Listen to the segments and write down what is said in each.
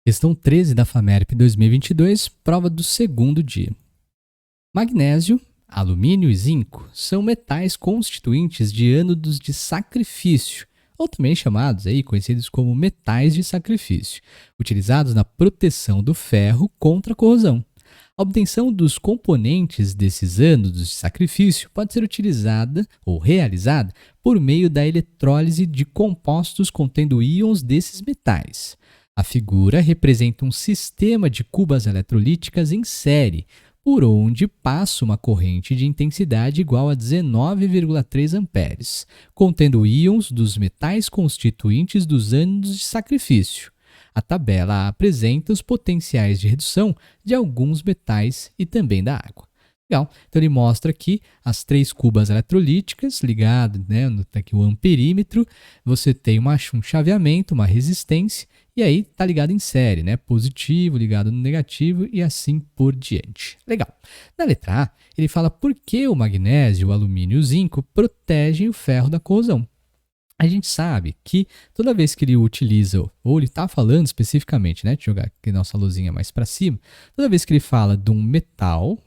Questão 13 da FAMERP 2022, prova do segundo dia. Magnésio, alumínio e zinco são metais constituintes de ânodos de sacrifício, ou também chamados conhecidos como metais de sacrifício, utilizados na proteção do ferro contra a corrosão. A obtenção dos componentes desses ânodos de sacrifício pode ser utilizada ou realizada por meio da eletrólise de compostos contendo íons desses metais. A figura representa um sistema de cubas eletrolíticas em série, por onde passa uma corrente de intensidade igual a 19,3 amperes, contendo íons dos metais constituintes dos ânodos de sacrifício. A tabela apresenta os potenciais de redução de alguns metais e também da água. Legal. Então ele mostra aqui as 3 cubas eletrolíticas ligadas, aqui o amperímetro, você tem um chaveamento, uma resistência, e aí está ligado em série, positivo ligado no negativo e assim por diante. Legal. Na letra A, ele fala por que o magnésio, o alumínio e o zinco protegem o ferro da corrosão. A gente sabe que toda vez que ele utiliza, ou ele está falando especificamente, deixa eu jogar aqui nossa luzinha mais para cima, toda vez que ele fala de um metal,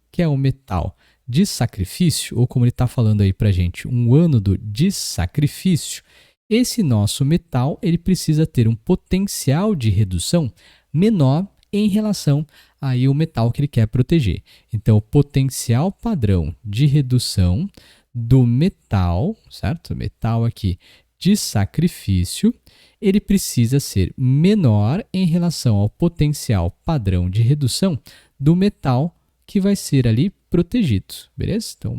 que é um metal de sacrifício, ou como ele está falando aí para a gente, um ânodo de sacrifício, esse nosso metal ele precisa ter um potencial de redução menor em relação aí ao metal que ele quer proteger. Então, o potencial padrão de redução do metal, certo? Metal aqui de sacrifício, ele precisa ser menor em relação ao potencial padrão de redução do metal que vai ser ali protegido, beleza? Então,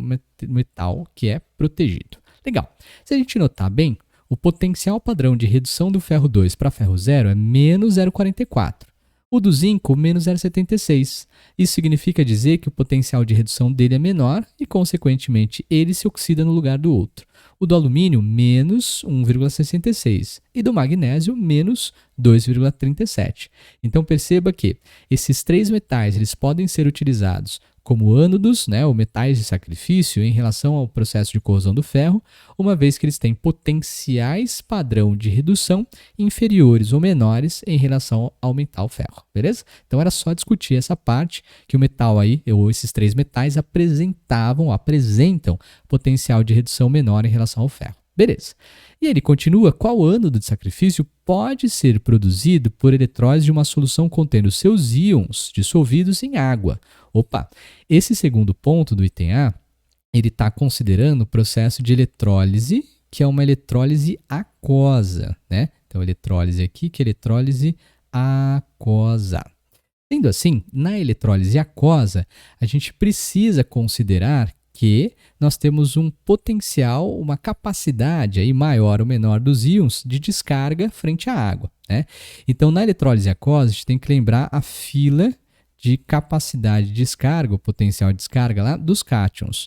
metal que é protegido. Legal. Se a gente notar bem, o potencial padrão de redução do ferro 2 para ferro 0 é menos 0,44. O do zinco, menos 0,76. Isso significa dizer que o potencial de redução dele é menor e, consequentemente, ele se oxida no lugar do outro. O do alumínio, menos 1,66. E do magnésio, menos 2,37. Então, perceba que esses 3 metais eles podem ser utilizados como ânodos, ou metais de sacrifício em relação ao processo de corrosão do ferro, uma vez que eles têm potenciais padrão de redução inferiores ou menores em relação ao metal ferro, beleza? Então era só discutir essa parte que o metal aí, ou esses 3 metais apresentam potencial de redução menor em relação ao ferro. Beleza. E ele continua, qual ânodo de sacrifício pode ser produzido por eletrólise de uma solução contendo seus íons dissolvidos em água? Opa, esse segundo ponto do item A, ele está considerando o processo de eletrólise, que é uma eletrólise aquosa, Então, eletrólise aqui, que é eletrólise aquosa. Sendo assim, na eletrólise aquosa, a gente precisa considerar que nós temos um potencial, uma capacidade aí maior ou menor dos íons de descarga frente à água. Então, na eletrólise aquosa, a gente tem que lembrar a fila de capacidade de descarga, o potencial de descarga lá dos cátions.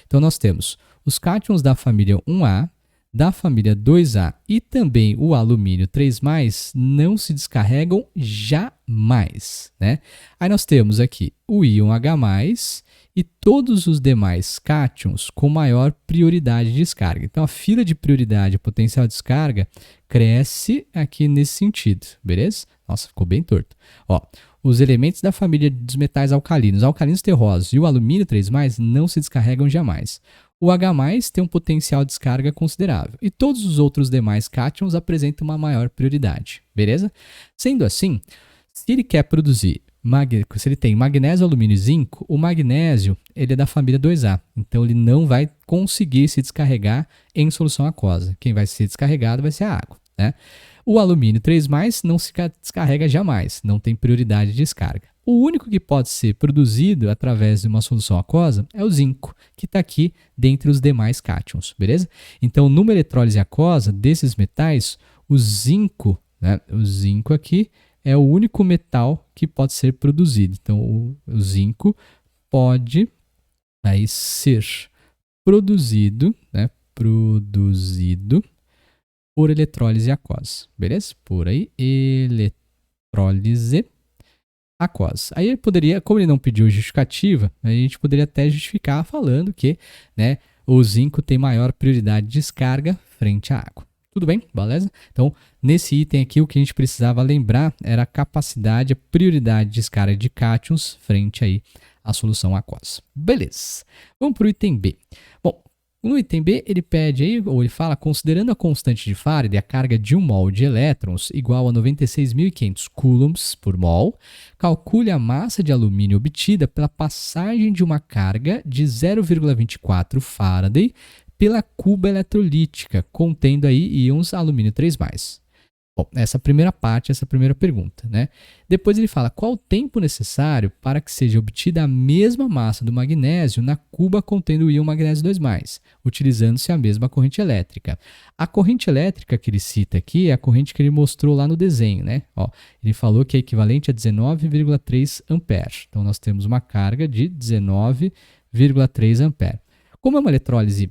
Então, nós temos os cátions da família 1A, da família 2A e também o alumínio 3+, não se descarregam jamais. Aí nós temos aqui o íon H+, e todos os demais cátions com maior prioridade de descarga. Então, a fila de prioridade potencial de descarga cresce aqui nesse sentido, beleza? Nossa, ficou bem torto. Os elementos da família dos metais alcalinos terrosos e o alumínio 3+, não se descarregam jamais. O H+, tem um potencial de descarga considerável. E todos os outros demais cátions apresentam uma maior prioridade, beleza? Sendo assim, se ele quer produzir se ele tem magnésio, alumínio e zinco, o magnésio ele é da família 2A, então ele não vai conseguir se descarregar em solução aquosa. Quem vai ser descarregado vai ser a água. O alumínio 3+, não se descarrega jamais, não tem prioridade de descarga. O único que pode ser produzido através de uma solução aquosa é o zinco, que está aqui dentre os demais cátions, beleza? Então, numa eletrólise aquosa desses metais, o zinco aqui, é o único metal que pode ser produzido. Então, o zinco pode aí ser produzido por eletrólise aquosa. Beleza? Por aí, eletrólise aquosa. Aí ele poderia, como ele não pediu justificativa, a gente poderia até justificar falando que o zinco tem maior prioridade de descarga frente à água. Tudo bem? Beleza? Então, nesse item aqui, o que a gente precisava lembrar era a capacidade, a prioridade de descarga de cátions frente aí à solução aquosa. Beleza. Vamos para o item B. Bom, no item B, ele pede aí, ou ele fala, considerando a constante de Faraday, a carga de 1 mol de elétrons igual a 96.500 coulombs por mol, calcule a massa de alumínio obtida pela passagem de uma carga de 0,24 Faraday pela cuba eletrolítica, contendo aí íons alumínio 3+. Bom, essa primeira parte, essa primeira pergunta, né? Depois ele fala qual o tempo necessário para que seja obtida a mesma massa do magnésio na cuba contendo o íon magnésio 2+, utilizando-se a mesma corrente elétrica. A corrente elétrica que ele cita aqui é a corrente que ele mostrou lá no desenho, né? Ó, ele falou que é equivalente a 19,3 amperes. Então, nós temos uma carga de 19,3 amperes. Como é uma eletrólise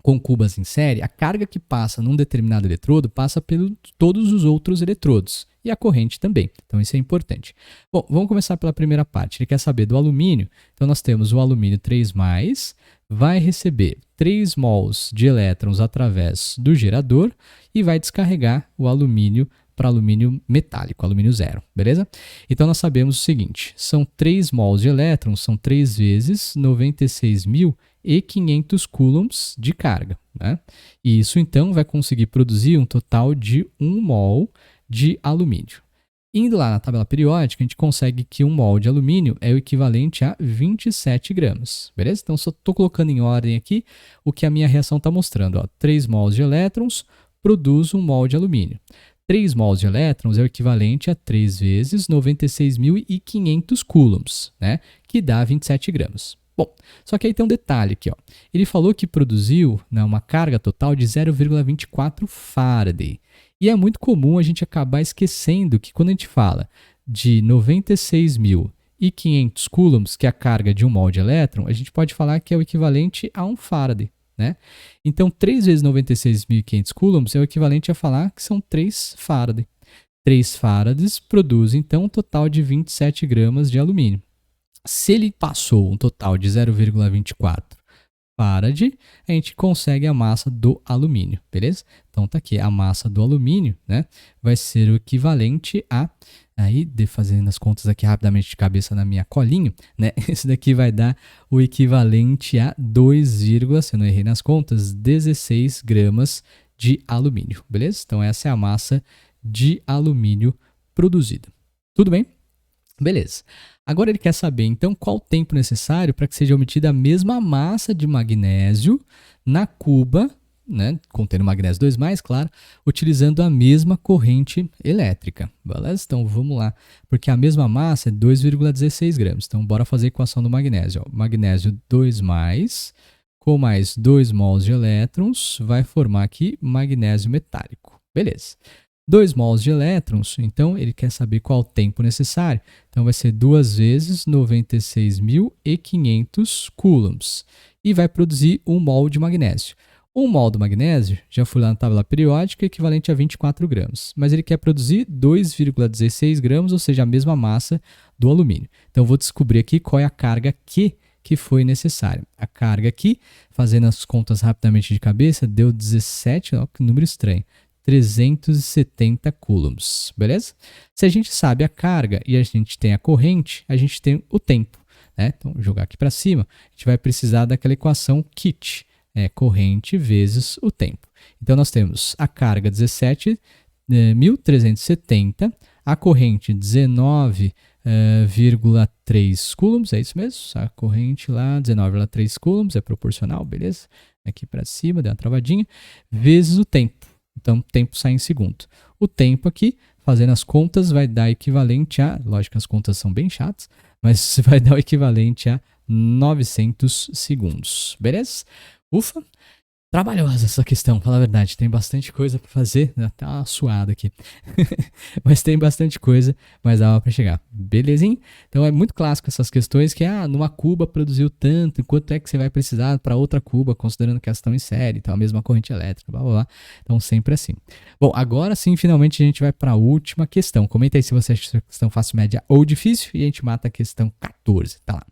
com cubas em série, a carga que passa num determinado eletrodo passa por todos os outros eletrodos e a corrente também. Então, isso é importante. Bom, vamos começar pela primeira parte. Ele quer saber do alumínio. Então, nós temos o alumínio 3+, vai receber 3 mols de elétrons através do gerador e vai descarregar o alumínio para alumínio metálico, alumínio 0, beleza? Então, nós sabemos o seguinte, são 3 mols de elétrons, são 3 vezes 96.500 coulombs de carga, né? E isso, então, vai conseguir produzir um total de 1 mol de alumínio. Indo lá na tabela periódica, a gente consegue que 1 mol de alumínio é o equivalente a 27 gramas, beleza? Então, só estou colocando em ordem aqui o que a minha reação está mostrando. Ó, 3 mols de elétrons produz 1 mol de alumínio. 3 mols de elétrons é o equivalente a 3 vezes 96.500 coulombs, né? Que dá 27 gramas. Bom, só que aí tem um detalhe aqui, ó. Ele falou que produziu, né, uma carga total de 0,24 Faraday. E é muito comum a gente acabar esquecendo que quando a gente fala de 96.500 coulombs, que é a carga de 1 mol de elétron, a gente pode falar que é o equivalente a 1 Faraday. Né? Então, 3 vezes 96.500 coulombs é o equivalente a falar que são 3 Faraday. 3 Faradays produz, então, um total de 27 gramas de alumínio. Se ele passou um total de 0,24 Faraday, a gente consegue a massa do alumínio, beleza? Então, tá aqui, a massa do alumínio, né, vai ser o equivalente a, aí, fazendo as contas aqui rapidamente de cabeça na minha colinha, né, esse daqui vai dar o equivalente a 2, se eu não errei nas contas, 16 gramas de alumínio, beleza? Então, essa é a massa de alumínio produzida. Tudo bem? Beleza. Agora ele quer saber, então, qual o tempo necessário para que seja obtida a mesma massa de magnésio na cuba, né, contendo magnésio 2+, claro, utilizando a mesma corrente elétrica. Beleza? Então, vamos lá. Porque a mesma massa é 2,16 gramas. Então, bora fazer a equação do magnésio. Ó. Magnésio 2+, com mais 2 mols de elétrons, vai formar aqui magnésio metálico. Beleza. 2 mols de elétrons, então ele quer saber qual o tempo necessário. Então vai ser 2 vezes 96.500 coulombs e vai produzir 1 mol de magnésio. 1 mol do magnésio, já fui lá na tabela periódica, equivalente a 24 gramas. Mas ele quer produzir 2,16 gramas, ou seja, a mesma massa do alumínio. Então eu vou descobrir aqui qual é a carga Q que foi necessária. A carga aqui, fazendo as contas rapidamente de cabeça, deu 17, ó, que número estranho. 370 coulombs, beleza? Se a gente sabe a carga e a gente tem a corrente, a gente tem o tempo, né? Então, vou jogar aqui para cima, a gente vai precisar daquela equação KIT, corrente vezes o tempo. Então, nós temos a carga 17.370, a corrente 19,3 coulombs, é isso mesmo? A corrente lá, 19,3 coulombs, é proporcional, beleza? Aqui para cima, deu uma travadinha, vezes o tempo. Então, o tempo sai em segundo. O tempo aqui, fazendo as contas, vai dar equivalente a... Lógico que as contas são bem chatas, mas vai dar o equivalente a 900 segundos. Beleza? Ufa! Trabalhosa essa questão, fala a verdade. Tem bastante coisa para fazer. Tá uma suada aqui. Mas tem bastante coisa, mas dá para chegar. Belezinha? Então é muito clássico essas questões que, numa cuba produziu tanto, quanto é que você vai precisar para outra cuba, considerando que elas estão em série, então a mesma corrente elétrica, blá, blá, blá. Então sempre assim. Bom, agora sim, finalmente a gente vai para a última questão. Comenta aí se você acha essa questão fácil, média ou difícil e a gente mata a questão 14. Tá lá.